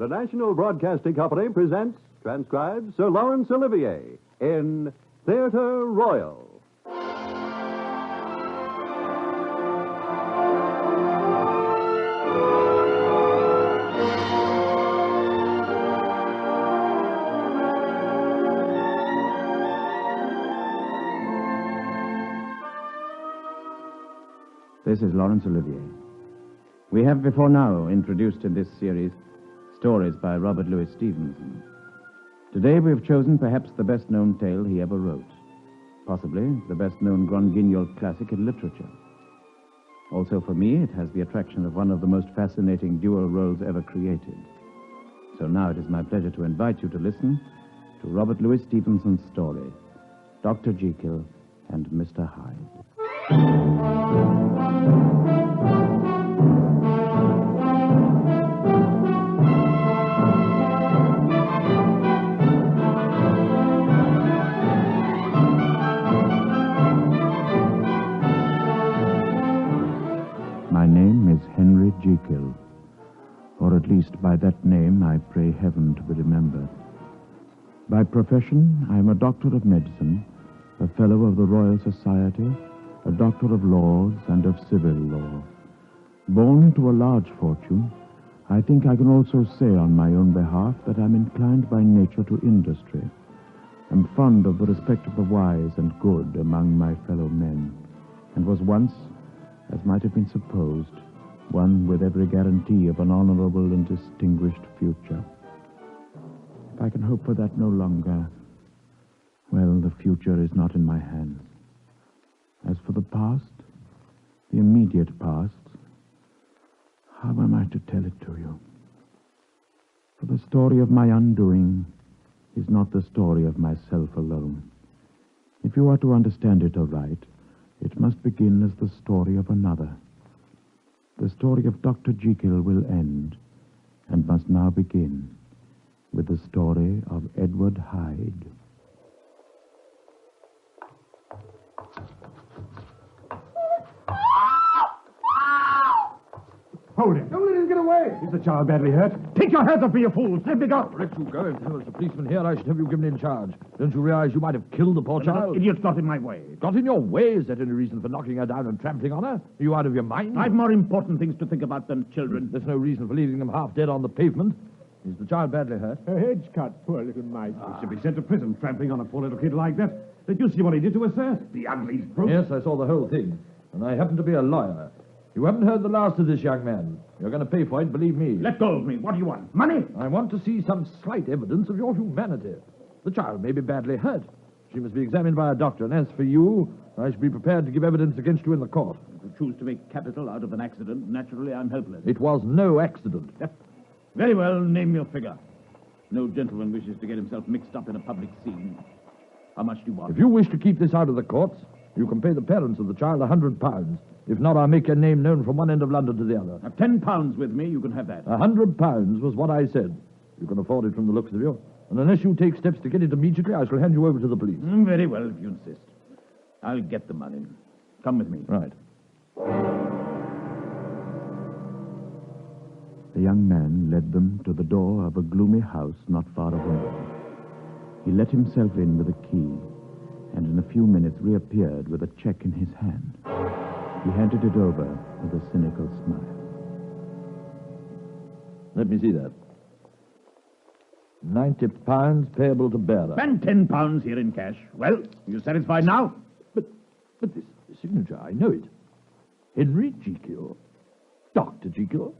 The National Broadcasting Company presents, transcribes, Sir Lawrence Olivier in Theatre Royal. This is Lawrence Olivier. We have before now introduced in this series stories by Robert Louis Stevenson. Today we have chosen perhaps the best-known tale he ever wrote, possibly the best-known Grand Guignol classic in literature. Also for me, it has the attraction of one of the most fascinating dual roles ever created. So now it is my pleasure to invite you to listen to Robert Louis Stevenson's story, Dr. Jekyll and Mr. Hyde. My name is Henry Jekyll, or at least by that name I pray heaven to be remembered. By profession, I am a doctor of medicine, a fellow of the Royal Society, a doctor of laws and of civil law. Born to a large fortune, I think I can also say on my own behalf that I'm inclined by nature to industry. I'm fond of the respect of the wise and good among my fellow men, and was once, as might have been supposed, one with every guarantee of an honorable and distinguished future. If I can hope for that no longer, well, the future is not in my hands. As for the past, the immediate past, how am I to tell it to you? For the story of my undoing is not the story of myself alone. If you are to understand it aright, it must begin as the story of another. The story of Dr. Jekyll will end, and must now begin, with the story of Edward Hyde. Hold him. Don't let him get away. Is the child badly hurt? Take your hands off me, you fools. Let me go. Let you go. If there was a policeman here, I should have you given in charge. Don't you realize you might have killed the poor child? Idiot's got in my way. Got in your way? Is that any reason for knocking her down and trampling on her? Are you out of your mind? I've more important things to think about than children. There's no reason for leaving them half dead on the pavement. Is the child badly hurt? Her head's cut. Poor little mite. He should be sent to prison, trampling on a poor little kid like that. Did you see what he did to her, sir? The ugly brute. Yes, I saw the whole thing. And I happen to be a lawyer. You haven't heard the last of this young man. You're going to pay for it, believe me. Let go of me. What do you want? Money? I want to see some slight evidence of your humanity. The child may be badly hurt. She must be examined by a doctor. And as for you, I should be prepared to give evidence against you in the court. If you choose to make capital out of an accident, naturally I'm helpless. It was no accident. Very well, name your figure. No gentleman wishes to get himself mixed up in a public scene. How much do you want? If you wish to keep this out of the courts, you can pay the parents of the child £100. If not, I'll make your name known from one end of London to the other. Have £10 with me, you can have that. £100 was what I said. You can afford it from the looks of you. And unless you take steps to get it immediately, I shall hand you over to the police. Very well, if you insist. I'll get the money. Come with me. Right. The young man led them to the door of a gloomy house not far away. He let himself in with a key, and in a few minutes reappeared with a check in his hand. He handed it over with a cynical smile. Let me see that. £90 payable to bearer. And £10 here in cash. Well, you satisfied now? But this signature, I know it. Henry Jekyll. Dr. Jekyll.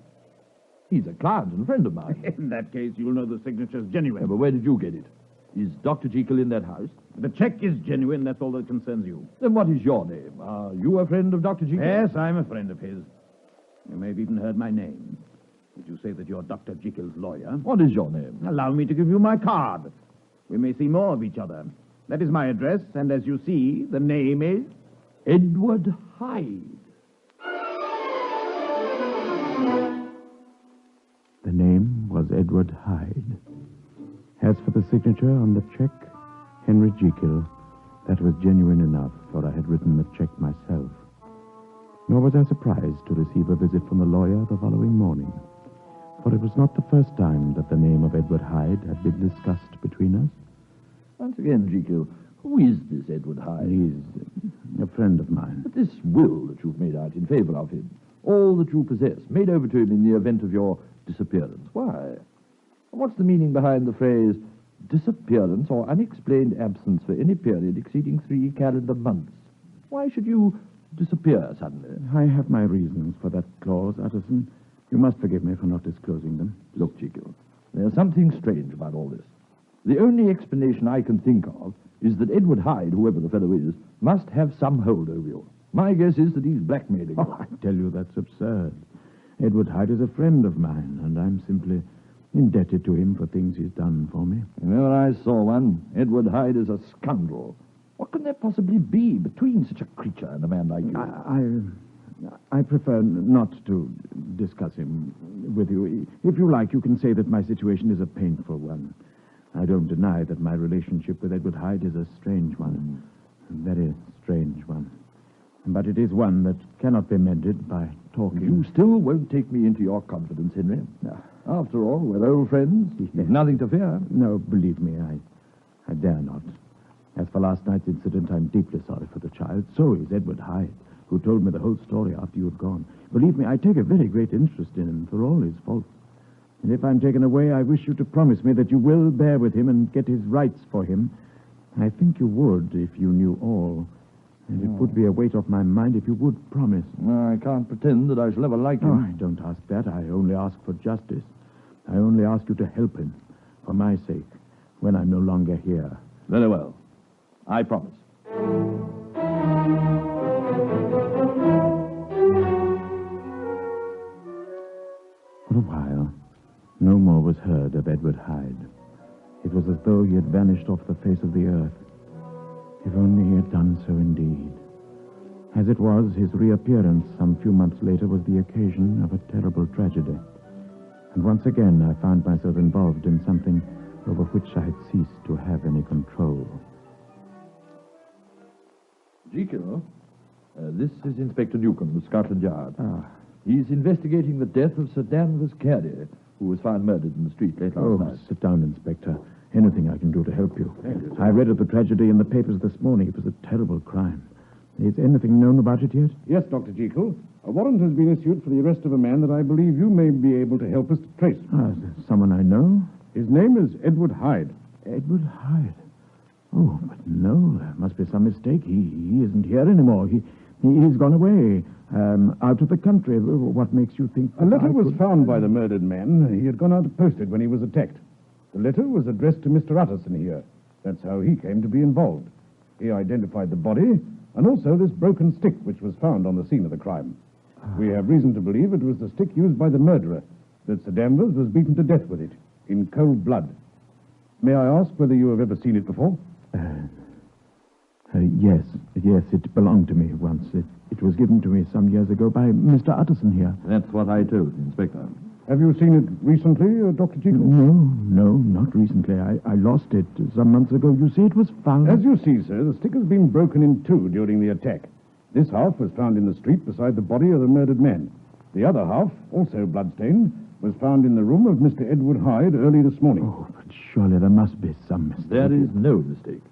He's a client and friend of mine. In that case, you'll know the signature's genuine. Yeah, but where did you get it? Is Dr. Jekyll in that house? The check is genuine, that's all that concerns you. Then what is your name? Are you a friend of Dr. Jekyll? Yes, I'm a friend of his. You may have even heard my name. Did you say that you're Dr. Jekyll's lawyer? What is your name? Allow me to give you my card. We may see more of each other. That is my address, and as you see, the name is... Edward Hyde. The name was Edward Hyde. As for the signature on the check, Henry Jekyll, that was genuine enough, for I had written the check myself. Nor was I surprised to receive a visit from the lawyer the following morning. For it was not the first time that the name of Edward Hyde had been discussed between us. Once again, Jekyll, who is this Edward Hyde? He's a friend of mine. But this will that you've made out in favor of him, all that you possess, made over to him in the event of your disappearance. Why? What's the meaning behind the phrase disappearance or unexplained absence for any period exceeding 3 calendar months? Why should you disappear suddenly? I have my reasons for that clause, Utterson. You must forgive me for not disclosing them. Look, Jekyll, there's something strange about all this. The only explanation I can think of is that Edward Hyde, whoever the fellow is, must have some hold over you. My guess is that he's blackmailing you. Oh, I tell you, that's absurd. Edward Hyde is a friend of mine, and I'm simply indebted to him for things he's done for me. Whenever I saw one, Edward Hyde is a scoundrel. What can there possibly be between such a creature and a man like you? I prefer not to discuss him with you. If you like, you can say that my situation is a painful one. I don't deny that my relationship with Edward Hyde is a strange one. A very strange one. But it is one that cannot be mended by talking. You still won't take me into your confidence, Henry. After all, we're old friends. You've nothing to fear. No, believe me, I dare not. As for last night's incident, I'm deeply sorry for the child. So is Edward Hyde, who told me the whole story after you had gone. Believe me, I take a very great interest in him for all his faults. And if I'm taken away, I wish you to promise me that you will bear with him and get his rights for him. I think you would if you knew all. And it would be a weight off my mind if you would promise. I can't pretend that I shall ever like him. Oh, I don't ask that. I only ask for justice. I only ask you to help him, for my sake, when I'm no longer here. Very well. I promise. For a while, no more was heard of Edward Hyde. It was as though he had vanished off the face of the earth. If only he had done so indeed. As it was, his reappearance some few months later was the occasion of a terrible tragedy. And once again I found myself involved in something over which I had ceased to have any control. Jekyll, this is Inspector Newcomb of Scotland Yard. He's investigating the death of Sir Danvers Carey, who was found murdered in the street late last night. Sit down, Inspector. Anything I can do to help you. I read of the tragedy in the papers this morning. It was a terrible crime. Is anything known about it yet? Yes, Dr. Jekyll. A warrant has been issued for the arrest of a man that I believe you may be able to help us to trace. Someone I know? His name is Edward Hyde. Edward Hyde? Oh, but no, there must be some mistake. He isn't here anymore. He's gone away, out of the country. What makes you think... A letter was found by the murdered man. He had gone out to post it when he was attacked. The letter was addressed to Mr. Utterson here. That's how he came to be involved. He identified the body, and also this broken stick which was found on the scene of the crime. We have reason to believe it was the stick used by the murderer, that Sir Danvers was beaten to death with it, in cold blood. May I ask whether you have ever seen it before? Yes, it belonged to me once. It was given to me some years ago by Mr. Utterson here. That's what I told the Inspector. Have you seen it recently, Dr. Jekyll? No, not recently. I lost it some months ago. You see, it was found... As you see, sir, the stick has been broken in two during the attack. This half was found in the street beside the body of the murdered man. The other half, also bloodstained, was found in the room of Mr. Edward Hyde early this morning. Oh, but surely there must be some mistake. There is no mistake.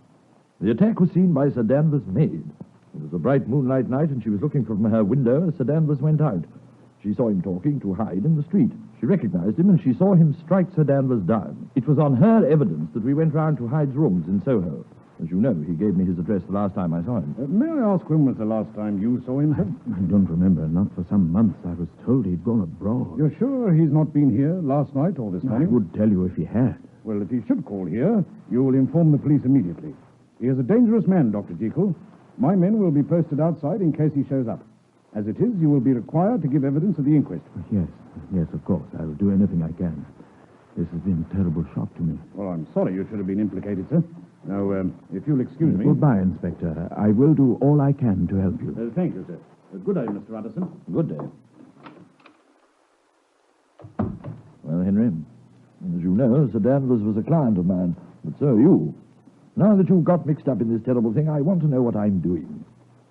The attack was seen by Sir Danvers' maid. It was a bright moonlight night, and she was looking from her window as Sir Danvers went out. She saw him talking to Hyde in the street. She recognized him, and she saw him strike Sir Danvers down. It was on her evidence that we went round to Hyde's rooms in Soho. As you know, he gave me his address the last time I saw him. May I ask when was the last time you saw him, sir? I don't remember. Not for some months. I was told he'd gone abroad. You're sure he's not been here last night or this morning? I would tell you if he had. Well, if he should call here, you will inform the police immediately. He is a dangerous man, Dr. Jekyll. My men will be posted outside in case he shows up. As it is, you will be required to give evidence at the inquest. Yes, of course. I will do anything I can. This has been a terrible shock to me. Well, I'm sorry you should have been implicated, sir. Now, if you'll excuse me... Goodbye, Inspector. I will do all I can to help you. Thank you, sir. Good day, Mr. Utterson. Good day. Well, Henry, as you know, Sir Danvers was a client of mine, but so are you. Now that you've got mixed up in this terrible thing, I want to know what I'm doing.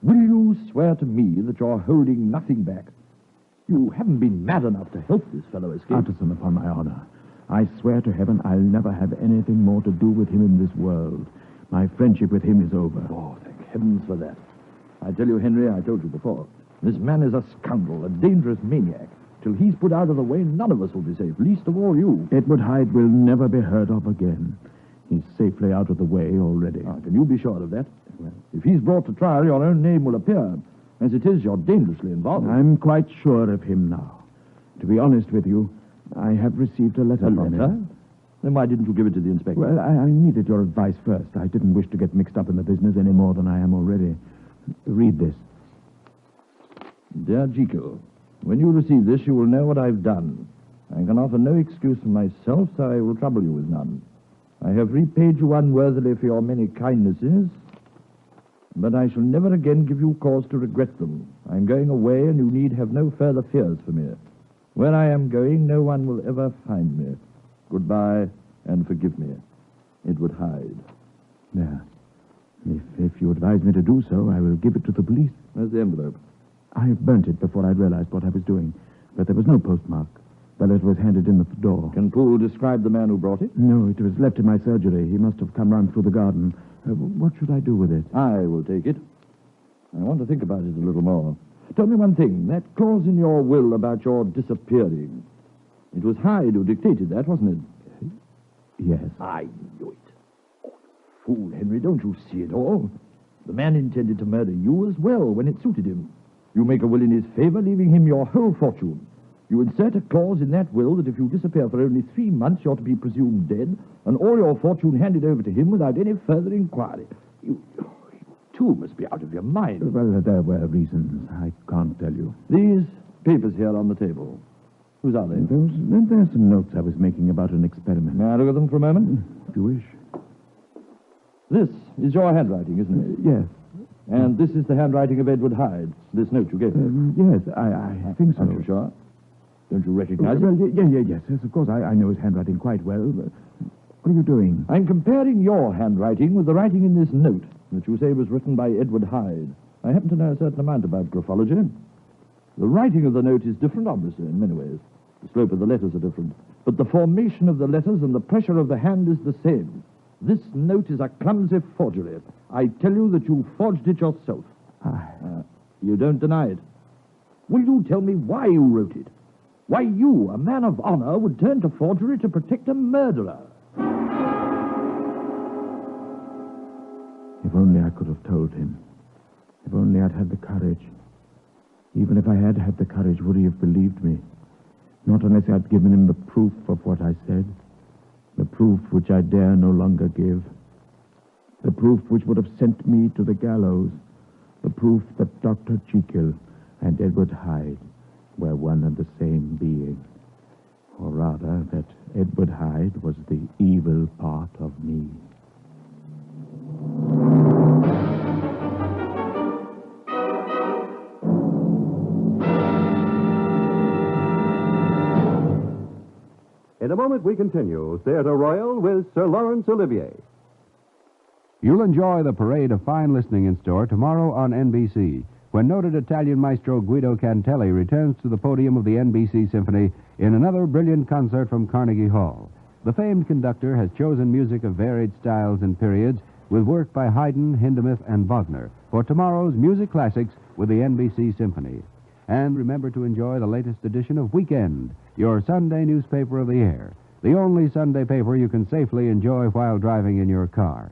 Will you swear to me that you're holding nothing back? You haven't been mad enough to help this fellow escape. Utterson, upon my honor, I swear to heaven I'll never have anything more to do with him in this world. My friendship with him is over. Oh, thank heavens for that. I tell you, Henry, I told you before, this man is a scoundrel, a dangerous maniac. Till he's put out of the way, none of us will be safe, least of all you. Edward Hyde will never be heard of again. He's safely out of the way already. Can you be sure of that? Well, if he's brought to trial, your own name will appear. As it is, you're dangerously involved. I'm quite sure of him now. To be honest with you, I have received a letter from him. Then why didn't you give it to the inspector? Well, I needed your advice first. I didn't wish to get mixed up in the business any more than I am already. Read this. Dear Jekyll, when you receive this, you will know what I've done. I can offer no excuse for myself, so I will trouble you with none. I have repaid you unworthily for your many kindnesses, but I shall never again give you cause to regret them. I'm going away, and you need have no further fears for me. Where I am going, no one will ever find me. Goodbye, and forgive me. Edward Hyde. There. If you advise me to do so, I will give it to the police. Where's the envelope? I burnt it before I realized what I was doing, but there was no postmark. The letter was handed in at the door. Can Poole describe the man who brought it? No, it was left in my surgery. He must have come round through the garden. What should I do with it? I will take it. I want to think about it a little more. Tell me one thing. That clause in your will about your disappearing. It was Hyde who dictated that, wasn't it? Yes. I knew it. Oh, fool, Henry, don't you see it all? The man intended to murder you as well when it suited him. You make a will in his favor, leaving him your whole fortune. You insert a clause in that will that if you disappear for only 3 months, you're to be presumed dead, and all your fortune handed over to him without any further inquiry. You too must be out of your mind. Well, there were reasons. I can't tell you. These papers here on the table. Whose are they? There's some notes I was making about an experiment. May I look at them for a moment? If you wish. This is your handwriting, isn't it? Yes. And this is the handwriting of Edward Hyde, this note you gave me? Yes, I think so. Aren't you sure? Don't you recognize well, it? Yes, of course. I know his handwriting quite well. But what are you doing? I'm comparing your handwriting with the writing in this note that you say was written by Edward Hyde. I happen to know a certain amount about graphology. The writing of the note is different, obviously, in many ways. The slope of the letters are different. But the formation of the letters and the pressure of the hand is the same. This note is a clumsy forgery. I tell you that you forged it yourself. You don't deny it. Will you tell me why you wrote it? Why you, a man of honor, would turn to forgery to protect a murderer? If only I could have told him. If only I'd had the courage. Even if I had had the courage, would he have believed me? Not unless I'd given him the proof of what I said. The proof which I dare no longer give. The proof which would have sent me to the gallows. The proof that Dr. Jekyll and Edward Hyde were one and the same being. Or rather, that Edward Hyde was the evil part of me. In a moment, we continue Theatre Royal with Sir Lawrence Olivier. You'll enjoy the parade of fine listening in store tomorrow on NBC, when noted Italian maestro Guido Cantelli returns to the podium of the NBC Symphony in another brilliant concert from Carnegie Hall. The famed conductor has chosen music of varied styles and periods with work by Haydn, Hindemith, and Wagner for tomorrow's music classics with the NBC Symphony. And remember to enjoy the latest edition of Weekend, your Sunday newspaper of the air, the only Sunday paper you can safely enjoy while driving in your car.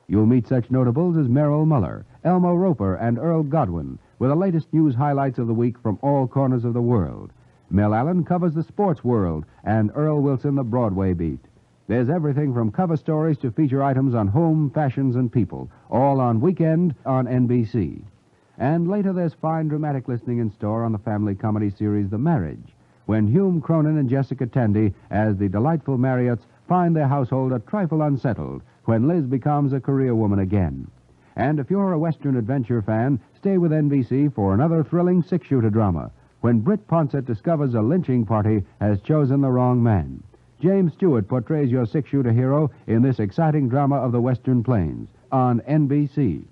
You'll meet such notables as Merrill Muller, Elmo Roper, and Earl Godwin with the latest news highlights of the week from all corners of the world. Mel Allen covers the sports world, and Earl Wilson the Broadway beat. There's everything from cover stories to feature items on home, fashions, and people, all on Weekend on NBC. And later there's fine dramatic listening in store on the family comedy series The Marriage, when Hume Cronin and Jessica Tandy, as the delightful Marriotts, find their household a trifle unsettled when Liz becomes a career woman again. And if you're a Western adventure fan, stay with NBC for another thrilling six-shooter drama, when Britt Ponsett discovers a lynching party has chosen the wrong man. James Stewart portrays your six-shooter hero in this exciting drama of the Western Plains on NBC.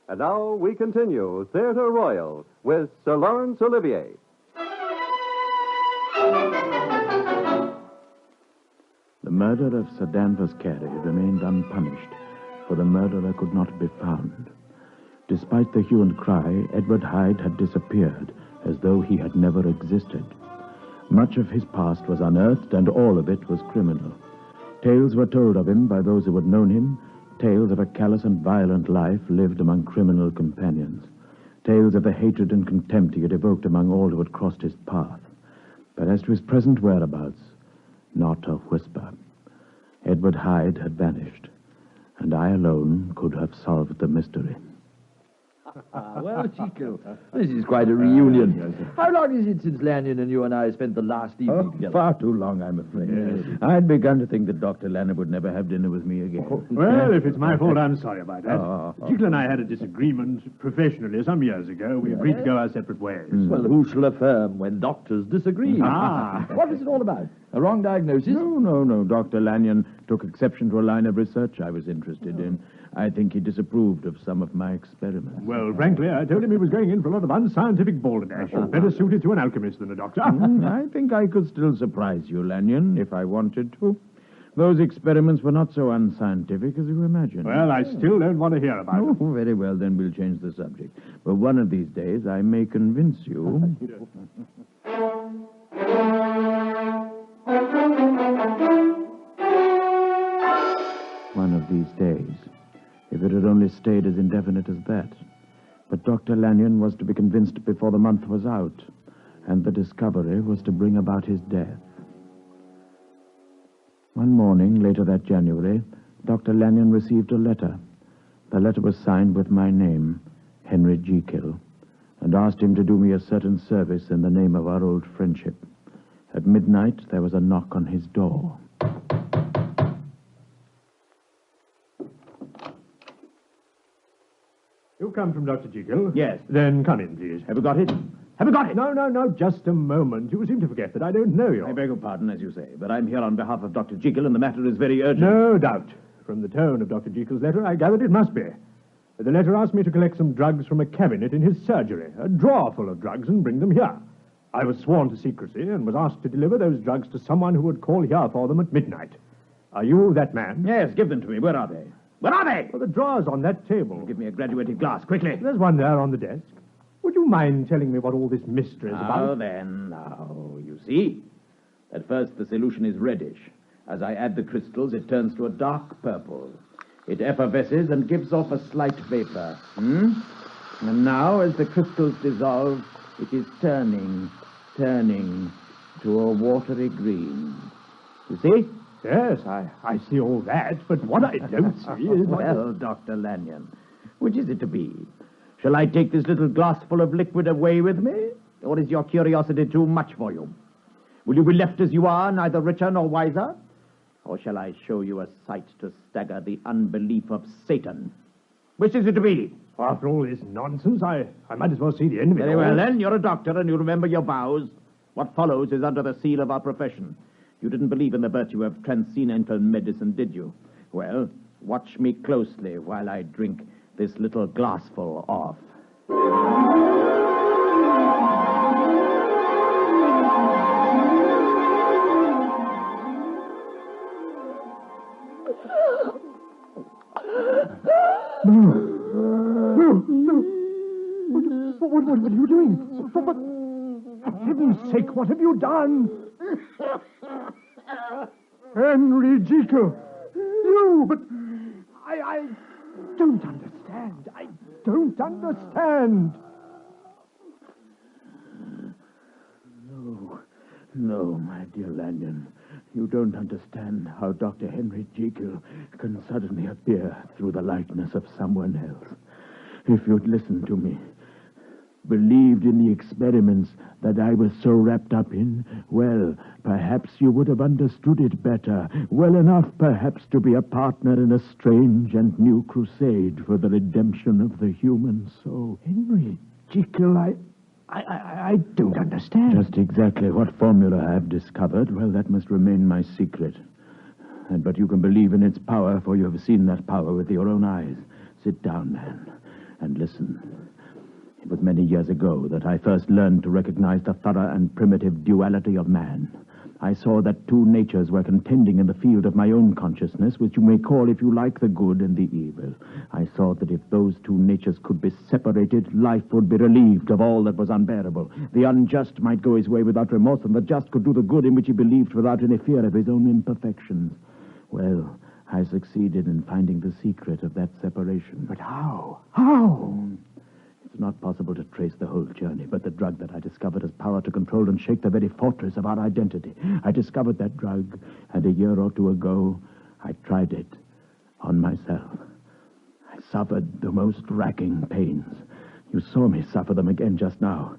And now we continue Theatre Royal with Sir Lawrence Olivier. The murder of Sir Danvers Carey remained unpunished, for the murderer could not be found. Despite the hue and cry, Edward Hyde had disappeared, as though he had never existed. Much of his past was unearthed, and all of it was criminal. Tales were told of him by those who had known him, tales of a callous and violent life lived among criminal companions, tales of the hatred and contempt he had evoked among all who had crossed his path. But as to his present whereabouts, not a whisper. Edward Hyde had vanished, and I alone could have solved the mystery. Well, Jekyll, this is quite a reunion. How long is it since Lanyon and you and I spent the last evening together? Far too long, I'm afraid. Yes. I'd begun to think that Dr. Lanyon would never have dinner with me again. Well, if it's my fault, I'm sorry about that. Jekyll and I had a disagreement professionally some years ago. We agreed to go our separate ways. Well, who shall affirm when doctors disagree? What was it all about? A wrong diagnosis? No. Dr. Lanyon took exception to a line of research I was interested in. I think he disapproved of some of my experiments. Well, frankly, I told him he was going in for a lot of unscientific balderdash. Better suited to an alchemist than a doctor. I think I could still surprise you, Lanyon, if I wanted to. Those experiments were not so unscientific as you imagine. Well, I still don't want to hear about it. Oh, very well, then we'll change the subject. But one of these days, I may convince you. One of these days. If it had only stayed as indefinite as that. But Dr. Lanyon was to be convinced before the month was out, and the discovery was to bring about his death. One morning, later that January, Dr. Lanyon received a letter. The letter was signed with my name, Henry Jekyll, and asked him to do me a certain service in the name of our old friendship. At midnight, there was a knock on his door. You come from Dr. Jekyll? Yes. Then come in, please. Have you got it? Have you got it? No, just a moment. You seem to forget that I don't know you. I beg your pardon, as you say, but I'm here on behalf of Dr. Jekyll, and the matter is very urgent. No doubt. From the tone of Dr. Jekyll's letter, I gathered it must be. The letter asked me to collect some drugs from a cabinet in his surgery, a drawer full of drugs, and bring them here. I was sworn to secrecy and was asked to deliver those drugs to someone who would call here for them at midnight. Are you that man? Yes, give them to me. Where are they? Where are they? Well, the drawer's on that table. Give me a graduated glass, quickly. There's one there on the desk. Would you mind telling me what all this mystery is about? Now, you see. At first, the solution is reddish. As I add the crystals, it turns to a dark purple. It effervesces and gives off a slight vapor. And now, as the crystals dissolve, it is turning to a watery green. You see? Yes, I see all that, but what I don't see is... Well, Dr. Lanyon, which is it to be? Shall I take this little glass full of liquid away with me? Or is your curiosity too much for you? Will you be left as you are, neither richer nor wiser? Or shall I show you a sight to stagger the unbelief of Satan? Which is it to be? After all this nonsense, I might as well see the end of it. Very well, then. You're a doctor, and you remember your vows. What follows is under the seal of our profession. You didn't believe in the virtue of transcendental medicine, did you? Well, watch me closely while I drink this little glassful off. No. What are you doing? For heaven's sake, what have you done? Henry Jekyll! You, but I don't understand. I don't understand. No, my dear Lanyon. You don't understand how Dr. Henry Jekyll can suddenly appear through the likeness of someone else. If you'd listened to me, believed in the experiments that I was so wrapped up in, well, perhaps you would have understood it better, well enough perhaps to be a partner in a strange and new crusade for the redemption of the human soul. Henry Jekyll, I don't understand. Just exactly what formula I've discovered, well, that must remain my secret. But you can believe in its power, for you have seen that power with your own eyes. Sit down, man, and listen. It was many years ago that I first learned to recognize the thorough and primitive duality of man. I saw that two natures were contending in the field of my own consciousness, which you may call, if you like, the good and the evil. I saw that if those two natures could be separated, life would be relieved of all that was unbearable. The unjust might go his way without remorse, and the just could do the good in which he believed without any fear of his own imperfections. Well, I succeeded in finding the secret of that separation. But how? How? It's not possible to trace the whole journey, but the drug that I discovered has power to control and shake the very fortress of our identity. I discovered that drug, and a year or two ago, I tried it on myself. I suffered the most racking pains. You saw me suffer them again just now.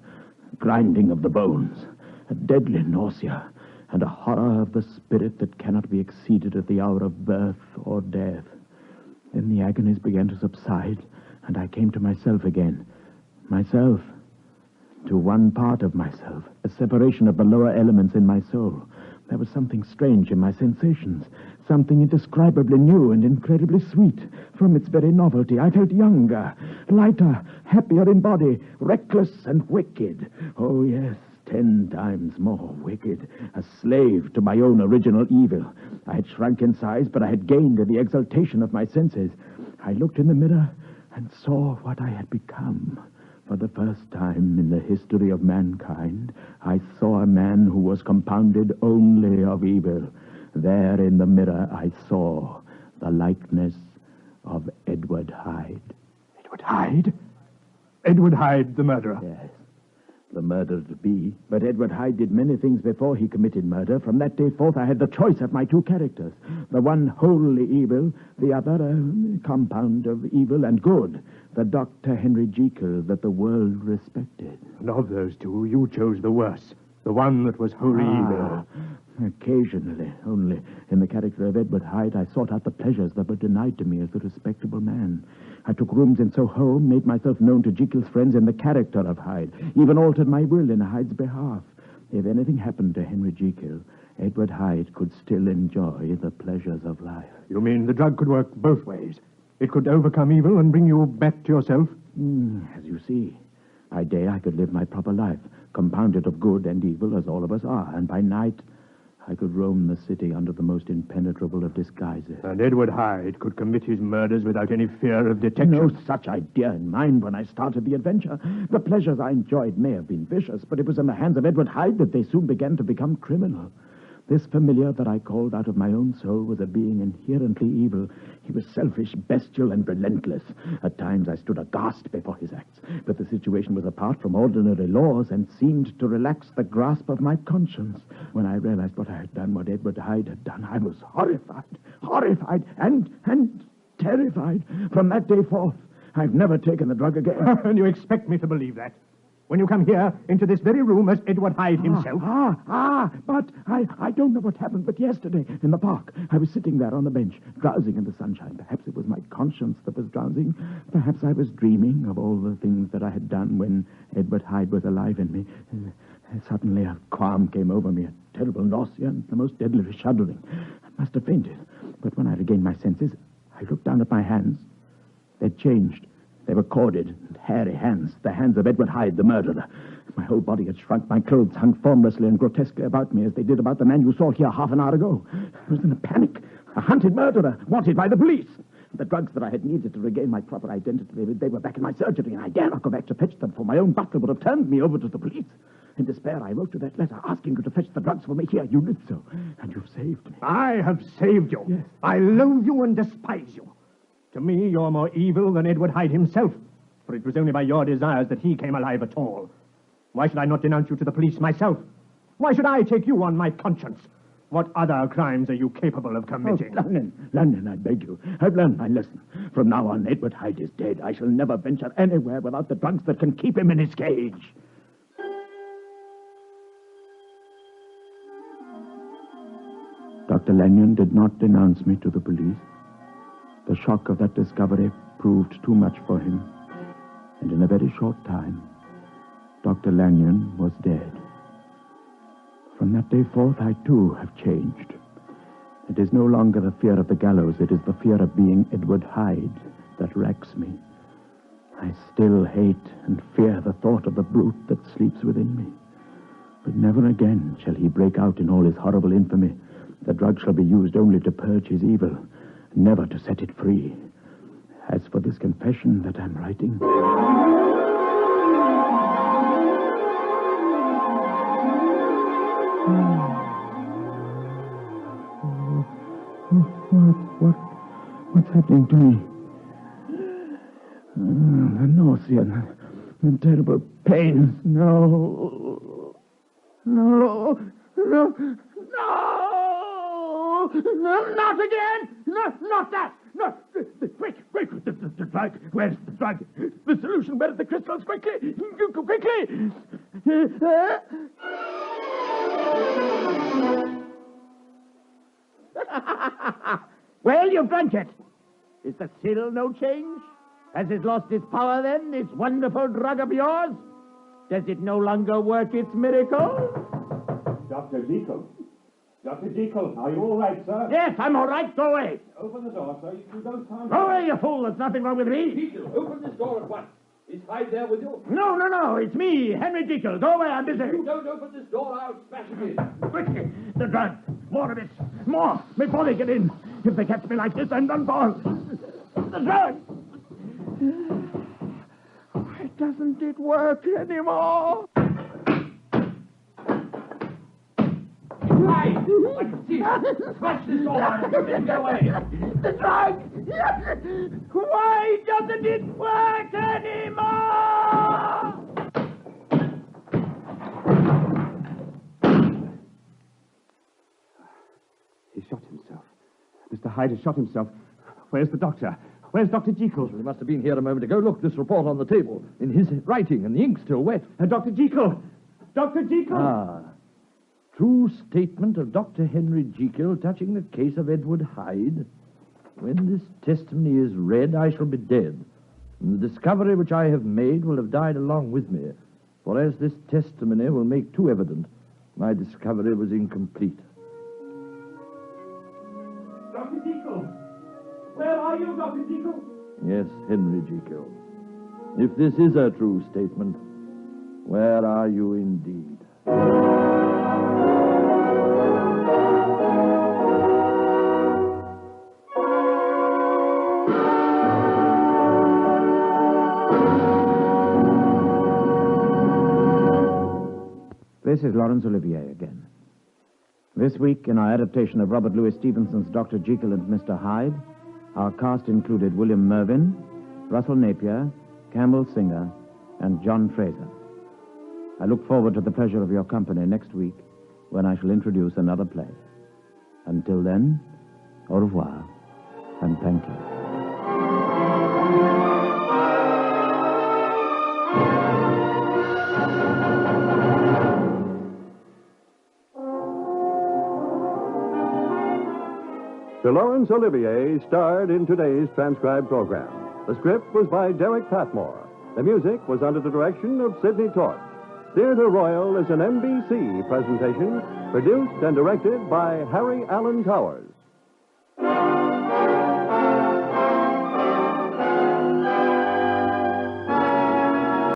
Grinding of the bones, a deadly nausea, and a horror of the spirit that cannot be exceeded at the hour of birth or death. Then the agonies began to subside, and I came to myself again. Myself, to one part of myself, a separation of the lower elements in my soul. There was something strange in my sensations, something indescribably new and incredibly sweet. From its very novelty, I felt younger, lighter, happier in body, reckless and wicked. Oh, yes, 10 times more wicked, a slave to my own original evil. I had shrunk in size, but I had gained in the exaltation of my senses. I looked in the mirror and saw what I had become. For the first time in the history of mankind, I saw a man who was compounded only of evil. There in the mirror I saw the likeness of Edward Hyde. Edward Hyde? Edward Hyde, the murderer? Yes, the murderer-to-be. But Edward Hyde did many things before he committed murder. From that day forth, I had the choice of my two characters. The one wholly evil, the other a compound of evil and good. The Dr. Henry Jekyll that the world respected. And of those two, you chose the worse. The one that was wholly evil. Occasionally, only in the character of Edward Hyde, I sought out the pleasures that were denied to me as a respectable man. I took rooms in Soho, made myself known to Jekyll's friends in the character of Hyde, even altered my will in Hyde's behalf. If anything happened to Henry Jekyll, Edward Hyde could still enjoy the pleasures of life. You mean the drug could work both ways? It could overcome evil and bring you back to yourself? As you see, by day I could live my proper life, compounded of good and evil as all of us are, and by night I could roam the city under the most impenetrable of disguises. And Edward Hyde could commit his murders without any fear of detection? No such idea in mind when I started the adventure. The pleasures I enjoyed may have been vicious, but it was in the hands of Edward Hyde that they soon began to become criminal. This familiar that I called out of my own soul was a being inherently evil. He was selfish, bestial, and relentless. At times I stood aghast before his acts, but the situation was apart from ordinary laws and seemed to relax the grasp of my conscience. When I realized what I had done, what Edward Hyde had done, I was horrified, and terrified. From that day forth, I've never taken the drug again. And you expect me to believe that? When you come here, into this very room as Edward Hyde himself? But I don't know what happened, but yesterday, in the park, I was sitting there on the bench, drowsing in the sunshine. Perhaps it was my conscience that was drowsing. Perhaps I was dreaming of all the things that I had done when Edward Hyde was alive in me. Suddenly a qualm came over me, a terrible nausea and the most deadly shuddering. I must have fainted. But when I regained my senses, I looked down at my hands. They'd changed. They were corded and hairy hands, the hands of Edward Hyde, the murderer. My whole body had shrunk. My clothes hung formlessly and grotesquely about me as they did about the man you saw here half an hour ago. I was in a panic. A hunted murderer, wanted by the police. The drugs that I had needed to regain my proper identity, they were back in my surgery, and I dare not go back to fetch them, for my own butler would have turned me over to the police. In despair, I wrote you that letter asking you to fetch the drugs for me here. You did so, and you've saved me. I have saved you. Yes. I loathe you and despise you. To me, you're more evil than Edward Hyde himself, for it was only by your desires that he came alive at all. Why should I not denounce you to the police myself? Why should I take you on my conscience? What other crimes are you capable of committing? Oh, London, I beg you. I've learned my lesson. From now on, Edward Hyde is dead. I shall never venture anywhere without the drugs that can keep him in his cage. Dr. Lanyon did not denounce me to the police. The shock of that discovery proved too much for him, and in a very short time, Dr. Lanyon was dead. From that day forth, I too have changed. It is no longer the fear of the gallows, it is the fear of being Edward Hyde that racks me. I still hate and fear the thought of the brute that sleeps within me. But never again shall he break out in all his horrible infamy. The drug shall be used only to purge his evil, never to set it free. As for this confession that I'm writing... What's happening to me? The nausea, the terrible pains. No. No. No. No. No, not again. No, not that. No. Quick. The drug. Where's the drug? The solution. Where's the crystals? Quickly. Quickly. Well, you've drunk it. Is the still no change? Has it lost its power, then, this wonderful drug of yours? Does it no longer work its miracle? Dr. Jekyll. Dr. Jekyll, are you all right, sir? Yes, I'm all right. Go away. Open the door, sir. You don't sound... Go away, you fool. There's nothing wrong with me. Jekyll, open this door at once. Is Hyde there with you? No. It's me, Henry Jekyll. Go away. I'm busy. If you don't open this door, I'll smash it in. Quickly. The drug. More of it. More. Before they get in. If they catch me like this, I'm done for. The drug. Why doesn't it work anymore? Hyde! I can see it. Smash this door out and get away. The drug! Why doesn't it work anymore? He shot himself. Mr. Hyde has shot himself. Where's the doctor? Where's Dr. Jekyll? He must have been here a moment ago. Look, this report on the table. In his writing, and the ink's still wet. Dr. Jekyll! Dr. Jekyll! Ah. True statement of Dr. Henry Jekyll touching the case of Edward Hyde. When this testimony is read, I shall be dead. And the discovery which I have made will have died along with me. For as this testimony will make too evident, my discovery was incomplete. Dr. Jekyll! Where are you, Dr. Jekyll? Yes, Henry Jekyll. If this is a true statement, where are you indeed? This is Lawrence Olivier again. This week, in our adaptation of Robert Louis Stevenson's Dr. Jekyll and Mr. Hyde, our cast included William Mervyn, Russell Napier, Campbell Singer, and John Fraser. I look forward to the pleasure of your company next week when I shall introduce another play. Until then, au revoir, and thank you. Sir Lawrence Olivier starred in today's transcribed program. The script was by Derek Patmore. The music was under the direction of Sidney Torch. Theatre Royal is an NBC presentation, produced and directed by Harry Allen Towers.